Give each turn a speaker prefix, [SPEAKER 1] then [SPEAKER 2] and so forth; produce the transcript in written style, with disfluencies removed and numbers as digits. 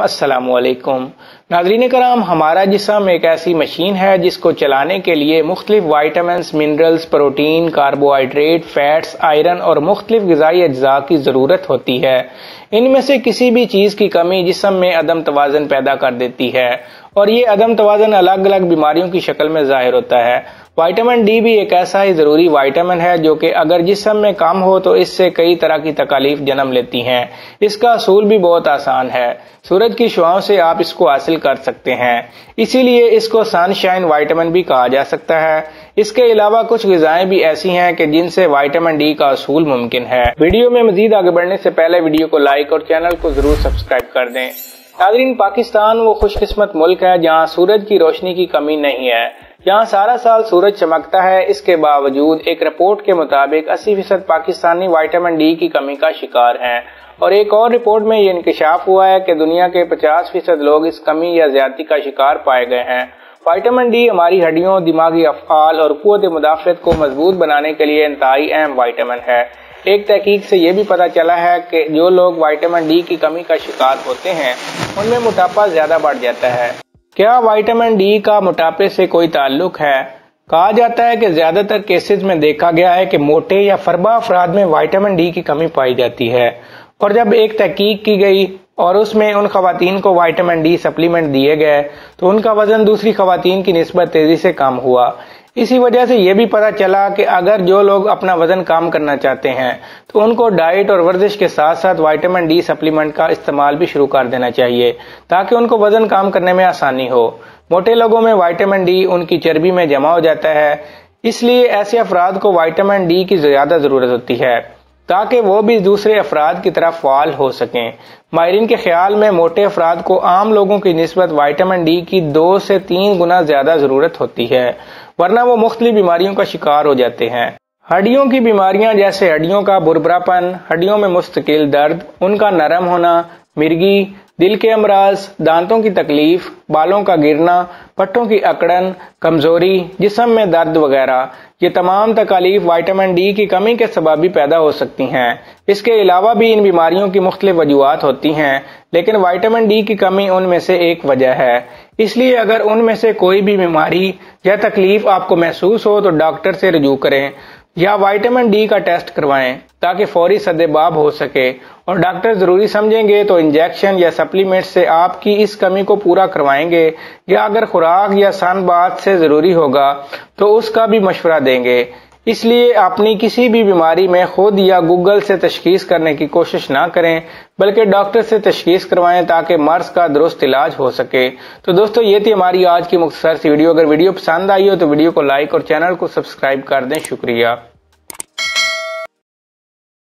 [SPEAKER 1] السلام علیکم ناظرین کرام، ہمارا جسم ایک ایسی مشین ہے جس کو چلانے کے لیے مختلف vitamins, minerals, protein, carbohydrate, fats, iron اور مختلف غذائی اجزاء کی ضرورت ہوتی ہے۔ ان میں سے کسی بھی چیز کی کمی جسم میں عدم توازن پیدا کر دیتی ہے اور یہ عدم توازن الگ الگ بیماریوں کی شکل میں ظاہر ہوتا ہے۔ وائٹامن ڈی بھی ایک ایسا ہی ضروری وائٹامن ہے جو کہ اگر جسم میں کم ہو تو اس سے کئی طرح کی تکالیف جنم لیتی ہیں۔ اس کا اصول بھی بہت آسان ہے، سورج کی شعاؤں سے آپ اس کو حاصل کر سکتے ہیں، اسی لیے اس کو سن شائن وائٹامن بھی کہا جا سکتا ہے۔ اس کے علاوہ کچھ غذائیں بھی ایسی ہیں کہ جن سے وائٹامن ڈی کا حصول ممکن ہے۔ ویڈیو میں مزید آگے بڑھنے سے پہلے ویڈیو کو لائک اور چینل کو ضرور سبسکرائب کر دیں۔ ناظرین، پاکستان وہ خوش قسمت ملک ہے جہاں سورج کی روشنی کی کمی نہیں ہے، جہاں سارا سال سورج چمکتا ہے۔ اس کے باوجود ایک رپورٹ کے مطابق 80% پاکستانی وائٹامن ڈی کی کمی کا شکار ہیں، اور ایک اور رپورٹ میں یہ انکشاف ہوا ہے کہ دنیا کے 50% لوگ اس کمی یا زیادتی کا شکار پائے گئے ہیں۔ وائٹامن ڈی ہماری ہڈیوں، دماغی افعال اور قوت مدافعت کو مضبوط بنانے کے لیے انتہائی اہم وائٹامن ہے۔ ایک تحقیق سے یہ بھی پتہ چلا ہے کہ جو لوگ وائٹامن ڈی کی کمی کا شکار ہوتے ہیں ان میں موٹاپا زیادہ بڑھ جاتا ہے۔ کیا وائٹامن ڈی کا موٹاپے سے کوئی تعلق ہے؟ کہا جاتا ہے کہ زیادہ تر کیسز میں دیکھا گیا ہے کہ موٹے یا فربا افراد میں وائٹامن ڈی کی کمی پائی جاتی ہے، اور جب ایک تحقیق کی گئی اور اس میں ان خواتین کو وائٹامن ڈی سپلیمنٹ دیے گئے تو ان کا وزن دوسری خواتین کی نسبت تیزی سے کم ہوا۔ اسی وجہ سے یہ بھی پتہ چلا کہ اگر جو لوگ اپنا وزن کم کرنا چاہتے ہیں تو ان کو ڈائٹ اور ورزش کے ساتھ ساتھ وائٹامن ڈی سپلیمنٹ کا استعمال بھی شروع کر دینا چاہیے تاکہ ان کو وزن کم کرنے میں آسانی ہو۔ موٹے لوگوں میں وائٹامن ڈی ان کی چربی میں جمع ہو جاتا ہے، اس لیے ایسے افراد کو وائٹامن ڈی کی زیادہ ضرورت ہوتی ہے تاکہ وہ بھی دوسرے افراد کی طرح فعال ہو سکیں۔ ماہرین کے خیال میں موٹے افراد کو عام لوگوں کی نسبت وائٹامن ڈی کی 2 سے 3 گنا زیادہ ضرورت ہوتی ہے، ورنہ وہ مختلف بیماریوں کا شکار ہو جاتے ہیں۔ ہڈیوں کی بیماریاں جیسے ہڈیوں کا بربراپن، ہڈیوں میں مستقل درد، ان کا نرم ہونا، مرگی، دل کے امراض، دانتوں کی تکلیف، بالوں کا گرنا، پٹھوں کی اکڑن، کمزوری، جسم میں درد وغیرہ، یہ تمام تکالیف وائٹامن ڈی کی کمی کے سبب بھی پیدا ہو سکتی ہیں۔ اس کے علاوہ بھی ان بیماریوں کی مختلف وجوہات ہوتی ہیں، لیکن وائٹامن ڈی کی کمی ان میں سے ایک وجہ ہے۔ اس لیے اگر ان میں سے کوئی بھی بیماری یا تکلیف آپ کو محسوس ہو تو ڈاکٹر سے رجوع کریں یا وائٹامن ڈی کا ٹیسٹ کروائیں تاکہ فوری سد باب ہو سکے، اور ڈاکٹر ضروری سمجھیں گے تو انجیکشن یا سپلیمنٹ سے آپ کی اس کمی کو پورا کروائیں گے، یا اگر خوراک یا سن بات سے ضروری ہوگا تو اس کا بھی مشورہ دیں گے۔ اس لیے اپنی کسی بھی بیماری میں خود یا گوگل سے تشخیص کرنے کی کوشش نہ کریں، بلکہ ڈاکٹر سے تشخیص کروائیں تاکہ مرض کا درست علاج ہو سکے۔ تو دوستو، یہ تھی ہماری آج کی مختصر سی ویڈیو۔ اگر ویڈیو پسند آئی ہو تو ویڈیو کو لائک اور چینل کو سبسکرائب کر دیں۔ شکریہ۔